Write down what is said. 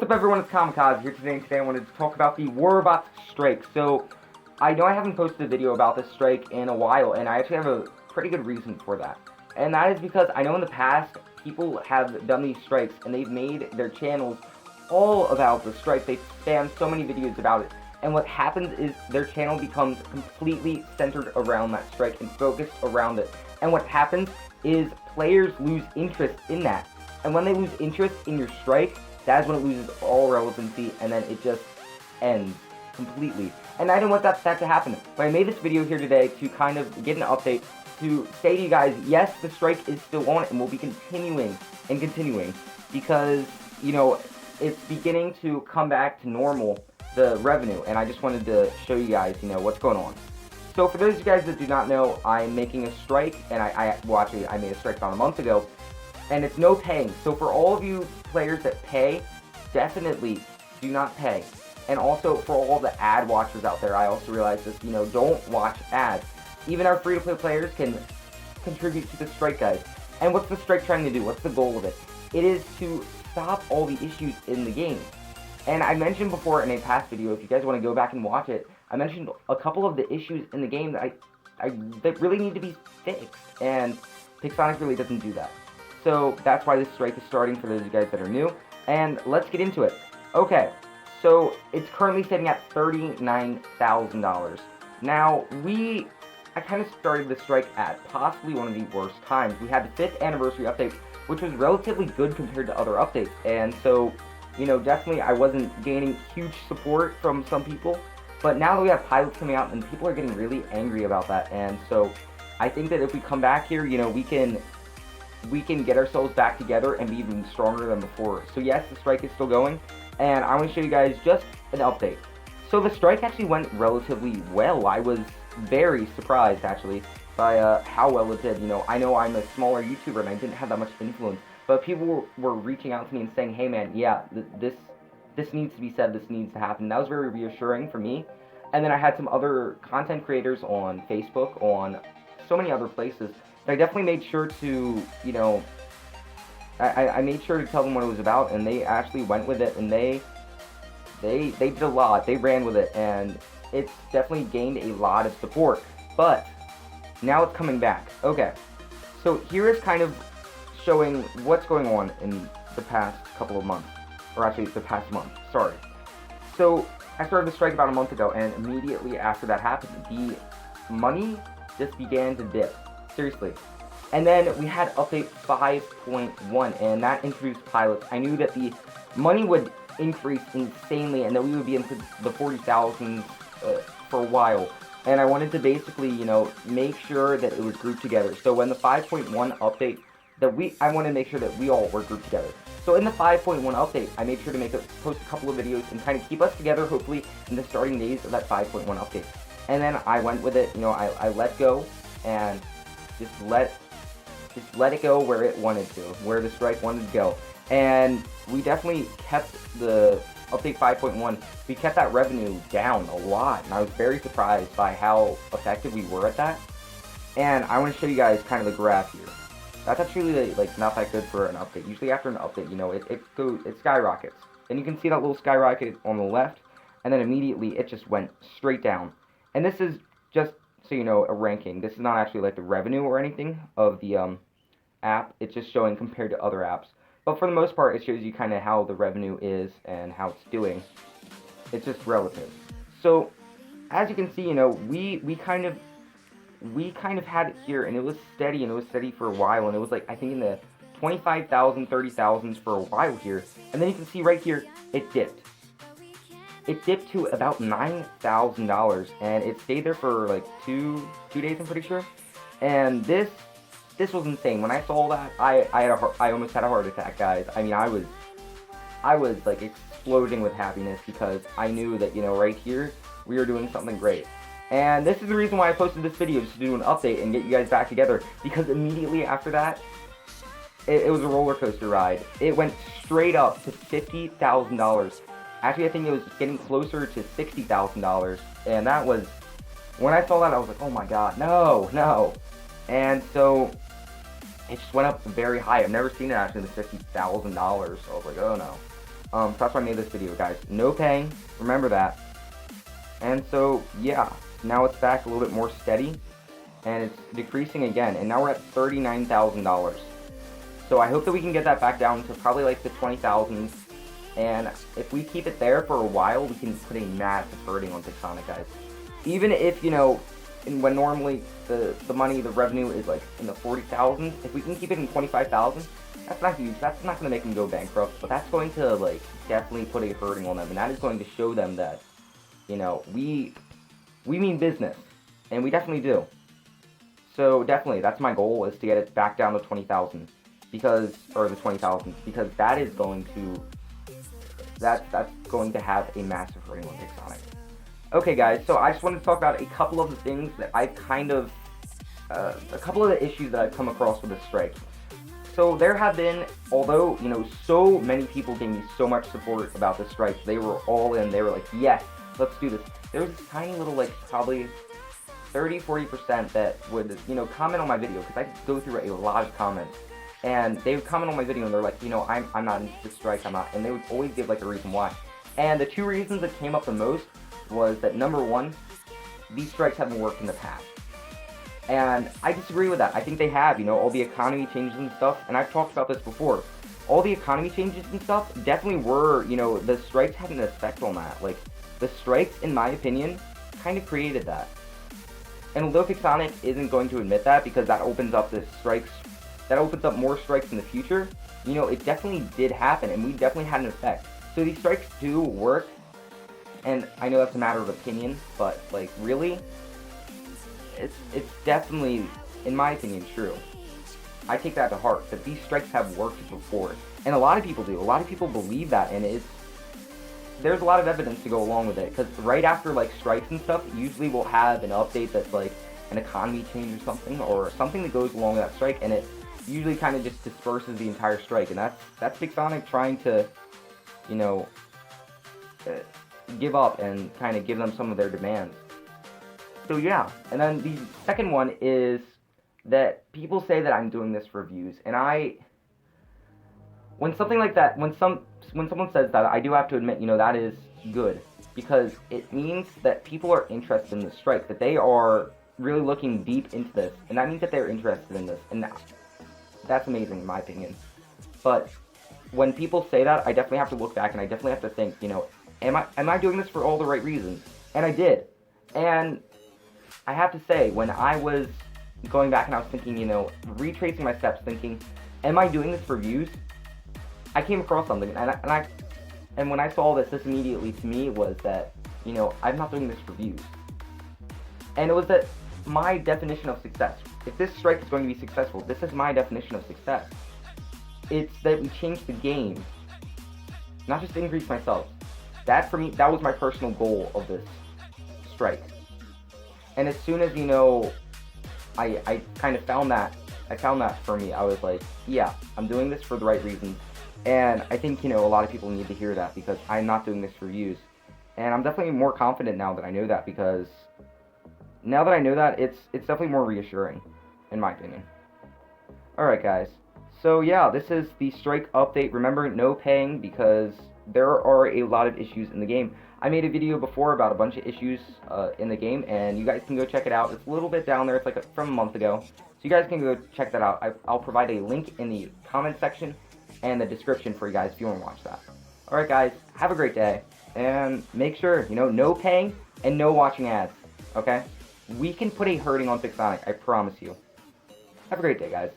What's up, everyone? It's Kamakazi here today, and today I wanted to talk about the robots strike. So, I know I haven't posted a video about this strike in a while, and I actually have a pretty good reason for that. And that is because I know in the past, people have done these strikes, and they've made their channels all about the strike. They've spammed so many videos about it, and what happens is their channel becomes completely centered around that strike and focused around it. And what happens is players lose interest in that. And when they lose interest in your strike, that's when it loses all relevancy, and then it just ends completely. And I don't want that to happen. But I made this video here today to kind of get an update, to say to you guys, yes, the strike is still on, and we'll be continuing, because, you know, it's beginning to come back to normal, the revenue, and I just wanted to show you guys, you know, what's going on. So for those of you guys that do not know, I'm making a strike, and I made a strike about a month ago, and it's no paying. So for all of you players that pay, definitely do not pay. And also for all the ad watchers out there, I also realize this, you know, don't watch ads. Even our free-to-play players can contribute to the strike, guys. And what's the strike trying to do? What's the goal of it? It is to stop all the issues in the game. And I mentioned before in a past video, if you guys want to go back and watch it, I mentioned a couple of the issues in the game that really need to be fixed. And Pixonic really doesn't do that. So that's why this strike is starting for those of you guys that are new. And let's get into it. Okay, so it's currently sitting at $39,000. Now, I kind of started the strike at possibly one of the worst times. We had the 5th anniversary update, which was relatively good compared to other updates. And so, you know, definitely I wasn't gaining huge support from some people. But now that we have pilots coming out, and people are getting really angry about that. And so I think that if we come back here, you know, we can get ourselves back together and be even stronger than before. So yes, the strike is still going, and I want to show you guys just an update. So the strike actually went relatively well. I was very surprised, actually, by how well it did. You know I'm a smaller YouTuber, and I didn't have that much influence, but people were reaching out to me and saying, hey man, yeah, this needs to be said, this needs to happen. That was very reassuring for me. And then I had some other content creators on Facebook, on so many other places, I definitely made sure to, you know, I made sure to tell them what it was about, and they actually went with it, and they did a lot. They ran with it, and it's definitely gained a lot of support. But now it's coming back. Okay, so here is kind of showing what's going on in the past couple of months, or actually the past month. Sorry. So I started the strike about a month ago, and immediately after that happened, the money just began to dip. Seriously. And then we had update 5.1, and that introduced pilots. I knew that the money would increase insanely, and that we would be into the 40,000 for a while. And I wanted to basically, you know, make sure that it was grouped together. So when the 5.1 update, I wanted to make sure that we all were grouped together. So in the 5.1 update, I made sure to post a couple of videos and kind of keep us together, hopefully, in the starting days of that 5.1 update. And then I went with it, you know, I let go, and just let it go where it wanted to, where the strike wanted to go. And we definitely kept the update 5.1, we kept that revenue down a lot, and I was very surprised by how effective we were at that. And I want to show you guys kind of the graph here. That's actually like not that good for an update. Usually after an update, you know, it skyrockets. And you can see that little skyrocket on the left, and then immediately it just went straight down. And this is just, so you know, a ranking. This is not actually like the revenue or anything of the app. It's just showing compared to other apps. But for the most part, it shows you kind of how the revenue is and how it's doing. It's just relative. So as you can see, you know, we kind of had it here, and it was steady, and it was steady for a while, and it was like, I think in the 25,000, 30,000s for a while here. And then you can see right here, it dipped. It dipped to about $9,000, and it stayed there for like two days, I'm pretty sure. And this was insane. When I saw that, I almost had a heart attack, guys. I mean, I was like exploding with happiness, because I knew that, you know, right here we were doing something great. And this is the reason why I posted this video, just to do an update and get you guys back together, because immediately after that, it was a roller coaster ride. It went straight up to $50,000. Actually, I think it was getting closer to $60,000, and that was, when I saw that, I was like, oh my god, no. And so it just went up very high. I've never seen it actually in the $50,000, so I was like, oh no. So that's why I made this video, guys. No paying, remember that. And so, yeah, now it's back a little bit more steady, and it's decreasing again, and now we're at $39,000. So I hope that we can get that back down to probably like the 20,000s, and if we keep it there for a while, we can put a massive hurting on Pixonic, guys. Even if, you know, when normally the money, the revenue is like in the 40,000s, if we can keep it in 25,000, that's not huge. That's not going to make them go bankrupt, but that's going to, like, definitely put a hurting on them, and that is going to show them that, you know, we mean business, and we definitely do. So definitely, that's my goal, is to get it back down to 20,000, or the 20,000, because that is going to, that's going to have a massive hurting on Pixonic. Okay, guys, so I just wanted to talk about a couple of the things that I've kind of, a couple of the issues that I've come across with this strike. So there have been, although, you know, so many people gave me so much support about this strike, they were all in, they were like, yes, let's do this. There was this tiny little, like, probably 30-40% that would, you know, comment on my video, because I go through a lot of comments, and they would comment on my video, and they're like, you know, I'm not into the strike, I'm not, and they would always give, like, a reason why. And the two reasons that came up the most was that, number one, these strikes haven't worked in the past. And I disagree with that. I think they have, you know, all the economy changes and stuff, and I've talked about this before. All the economy changes and stuff definitely were, you know, the strikes had an effect on that. Like, the strikes, in my opinion, kind of created that. And although Pixonic isn't going to admit that, because that opens up the strikes, that opens up more strikes in the future, you know, it definitely did happen, and we definitely had an effect. So these strikes do work, and I know that's a matter of opinion, but, like, really, it's definitely, in my opinion, true. I take that to heart, that these strikes have worked before, and a lot of people do. A lot of people believe that, and there's a lot of evidence to go along with it, because right after, like, strikes and stuff, usually we'll have an update that's, like, an economy change or something that goes along with that strike, and it usually kind of just disperses the entire strike, and that's Pixonic trying to, you know, give up and kind of give them some of their demands. So yeah, and then the second one is that people say that I'm doing this for views, and when something like that, when someone says that, I do have to admit, you know, that is good, because it means that people are interested in the strike, that they are really looking deep into this, and that means that they're interested in this, and that's amazing in my opinion. But when people say that, I definitely have to look back, and I definitely have to think, you know, am I doing this for all the right reasons? And I did. And I have to say, when I was going back and I was thinking, you know, retracing my steps, thinking, am I doing this for views? I came across something, and when I saw this immediately to me was that, you know, I'm not doing this for views. And it was that my definition of success. If this strike is going to be successful, this is my definition of success. It's that we change the game, not just increase myself. That, for me, that was my personal goal of this strike. And as soon as, you know, I kind of found that for me, I was like, yeah, I'm doing this for the right reasons. And I think, you know, a lot of people need to hear that, because I'm not doing this for views. And I'm definitely more confident now that I know that, because now that I know that, it's definitely more reassuring, in my opinion. Alright, guys. So yeah, this is the strike update. Remember, no paying, because there are a lot of issues in the game. I made a video before about a bunch of issues in the game, and you guys can go check it out. It's a little bit down there. It's like from a month ago. So you guys can go check that out. I'll provide a link in the comment section and the description for you guys if you want to watch that. Alright, guys, have a great day, and make sure, you know, no paying and no watching ads, okay? We can put a hurting on Pixonic, I promise you. Have a great day, guys.